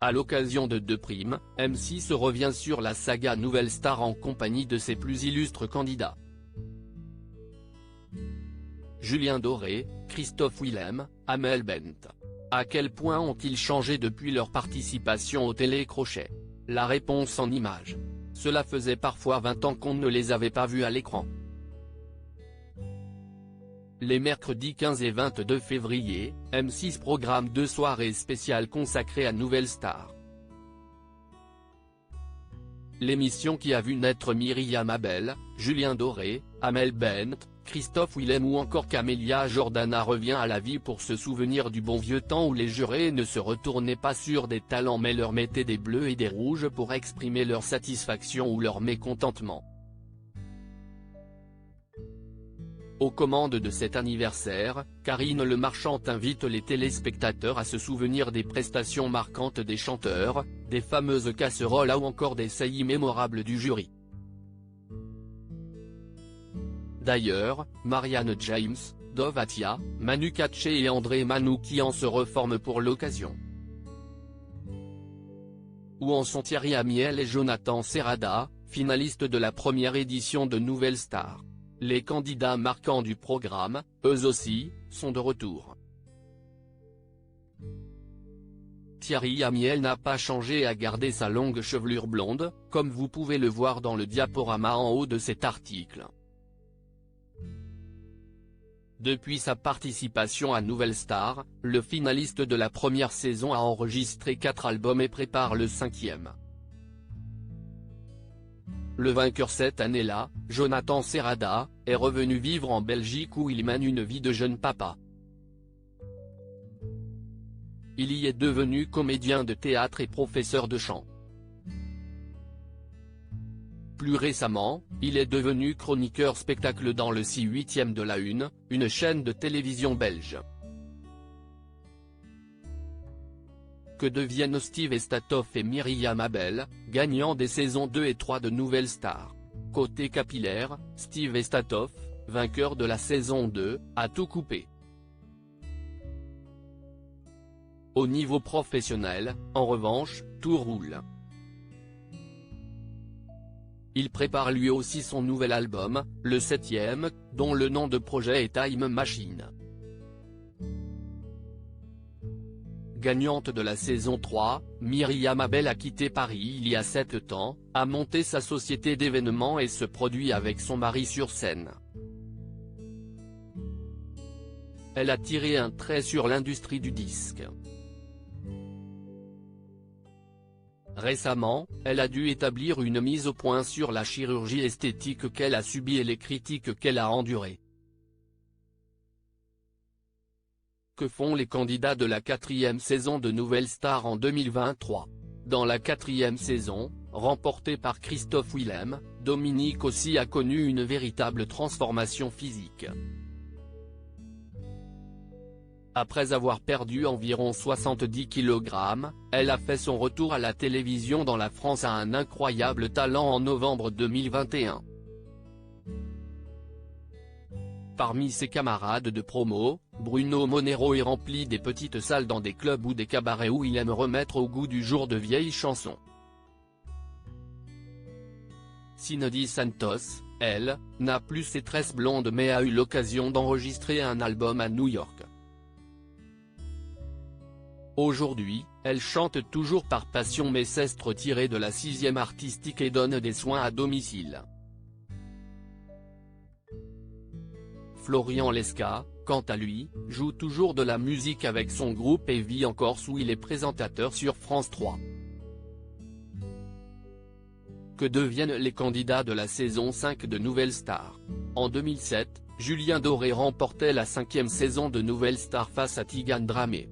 À l'occasion de Deux-Primes, M6 revient sur la saga Nouvelle Star en compagnie de ses plus illustres candidats. Julien Doré, Christophe Willem, Amel Bent. À quel point ont-ils changé depuis leur participation au télécrochet? La réponse en images. Cela faisait parfois 20 ans qu'on ne les avait pas vus à l'écran. Les mercredis 15 et 22 février, M6 programme 2 soirées spéciales consacrées à Nouvelle Star. L'émission qui a vu naître Myriam Abel, Julien Doré, Amel Bent, Christophe Willem ou encore Camélia Jordana revient à la vie pour se souvenir du bon vieux temps où les jurés ne se retournaient pas sur des talents mais leur mettaient des bleus et des rouges pour exprimer leur satisfaction ou leur mécontentement. Aux commandes de cet anniversaire, Karine Le Marchand invite les téléspectateurs à se souvenir des prestations marquantes des chanteurs, des fameuses casseroles ou encore des saillies mémorables du jury. D'ailleurs, Marianne James, Dov Atia, Manu Katché et André Manoukian se reforment pour l'occasion. Où en sont Thierry Amiel et Jonathan Serrada, finalistes de la première édition de Nouvelle Star? Les candidats marquants du programme, eux aussi, sont de retour. Thierry Amiel n'a pas changé et a gardé sa longue chevelure blonde, comme vous pouvez le voir dans le diaporama en haut de cet article. Depuis sa participation à Nouvelle Star, le finaliste de la première saison a enregistré 4 albums et prépare le 5e. Le vainqueur cette année-là, Jonathan Serrada, est revenu vivre en Belgique où il mène une vie de jeune papa. Il y est devenu comédien de théâtre et professeur de chant. Plus récemment, il est devenu chroniqueur spectacle dans le 6/8 de la Une, une chaîne de télévision belge. Que deviennent Steve Estatoff et Myriam Abel, gagnants des saisons 2 et 3 de Nouvelle Star? Côté capillaire, Steve Estatoff, vainqueur de la saison 2, a tout coupé. Au niveau professionnel, en revanche, tout roule. Il prépare lui aussi son nouvel album, le 7e, dont le nom de projet est Time Machine. Gagnante de la saison 3, Myriam Abel a quitté Paris il y a 7 ans, a monté sa société d'événements et se produit avec son mari sur scène. Elle a tiré un trait sur l'industrie du disque. Récemment, elle a dû établir une mise au point sur la chirurgie esthétique qu'elle a subie et les critiques qu'elle a endurées. Que font les candidats de la 4e saison de Nouvelle Star en 2023? Dans la 4e saison, remportée par Christophe Willem, Dominique aussi a connu une véritable transformation physique. Après avoir perdu environ 70 kg, elle a fait son retour à la télévision dans la France à un incroyable talent en novembre 2021. Parmi ses camarades de promo, Bruno Monero est rempli des petites salles dans des clubs ou des cabarets où il aime remettre au goût du jour de vieilles chansons. Cindy Santos, elle, n'a plus ses tresses blondes mais a eu l'occasion d'enregistrer un album à New York. Aujourd'hui, elle chante toujours par passion mais s'est retirée de la 6e artistique et donne des soins à domicile. Florian Lesca, quant à lui, joue toujours de la musique avec son groupe et vit en Corse où il est présentateur sur France 3. Que deviennent les candidats de la saison 5 de Nouvelle Star? En 2007, Julien Doré remportait la 5e saison de Nouvelle Star face à Tigane Dramé.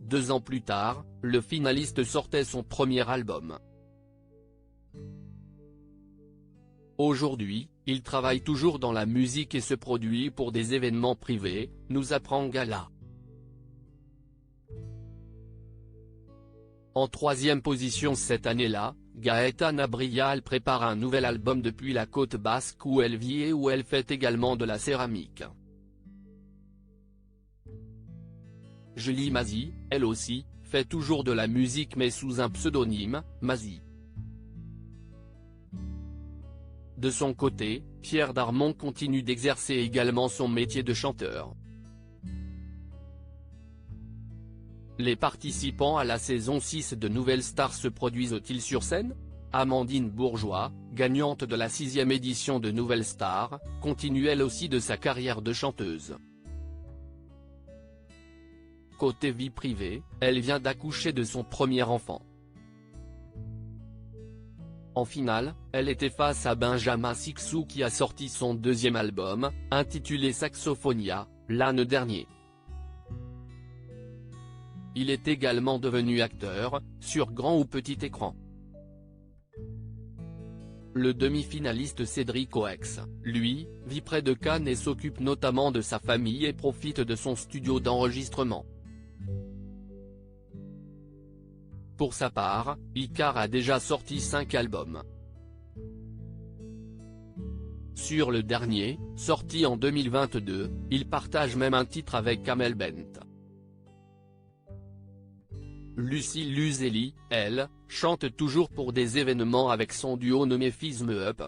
2 ans plus tard, le finaliste sortait son premier album. Aujourd'hui, il travaille toujours dans la musique et se produit pour des événements privés, nous apprend Gala. En 3e position cette année-là, Gaëtane Abrial prépare un nouvel album depuis la côte basque où elle vit et où elle fait également de la céramique. Julie Mazie, elle aussi, fait toujours de la musique mais sous un pseudonyme, Mazie. De son côté, Pierre Darmon continue d'exercer également son métier de chanteur. Les participants à la saison 6 de Nouvelle Star se produisent-ils sur scène? Amandine Bourgeois, gagnante de la 6e édition de Nouvelle Star, continue elle aussi de sa carrière de chanteuse. Côté vie privée, elle vient d'accoucher de son premier enfant. En finale, elle était face à Benjamin Sixou qui a sorti son deuxième album, intitulé Saxophonia, l'année dernière. Il est également devenu acteur, sur grand ou petit écran. Le demi-finaliste Cédric Oex, lui, vit près de Cannes et s'occupe notamment de sa famille et profite de son studio d'enregistrement. Pour sa part, Icar a déjà sorti 5 albums. Sur le dernier, sorti en 2022, il partage même un titre avec Amel Bent. Lucie Luzelli, elle, chante toujours pour des événements avec son duo nommé Fizz Me Up.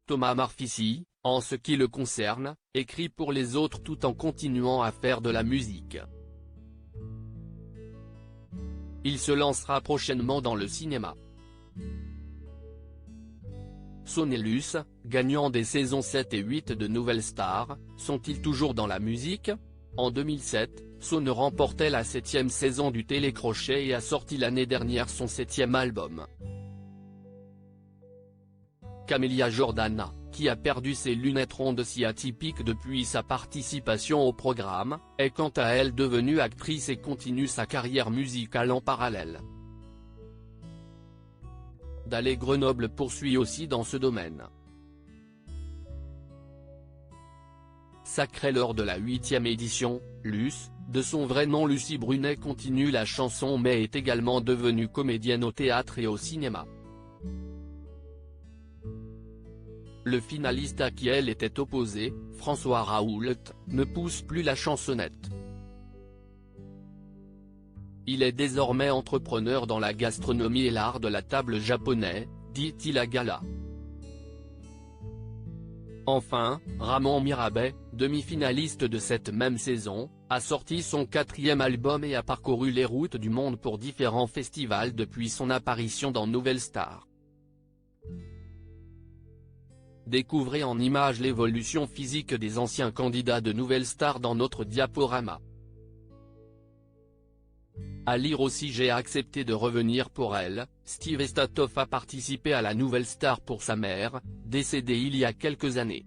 Thomas Marfissi, en ce qui le concerne, écrit pour les autres tout en continuant à faire de la musique. Il se lancera prochainement dans le cinéma. Sonelus, gagnant des saisons 7 et 8 de Nouvelle Star, sont-ils toujours dans la musique? En 2007, Son remportait la 7e saison du télécrochet et a sorti l'année dernière son 7e album. Camélia Jordana, qui a perdu ses lunettes rondes si atypiques depuis sa participation au programme, est quant à elle devenue actrice et continue sa carrière musicale en parallèle. Dallé Grenoble poursuit aussi dans ce domaine. Sacrée lors de la 8e édition, Luce, de son vrai nom Lucie Brunet continue la chanson mais est également devenue comédienne au théâtre et au cinéma. Le finaliste à qui elle était opposée, François Raoult, ne pousse plus la chansonnette. Il est désormais entrepreneur dans la gastronomie et l'art de la table japonais, dit-il à Gala. Enfin, Ramon Mirabet, demi-finaliste de cette même saison, a sorti son 4e album et a parcouru les routes du monde pour différents festivals depuis son apparition dans Nouvelle Star. Découvrez en images l'évolution physique des anciens candidats de Nouvelle Star dans notre diaporama. À lire aussi J'ai accepté de revenir pour elle, Steve Estatoff a participé à la Nouvelle Star pour sa mère, décédée il y a quelques années.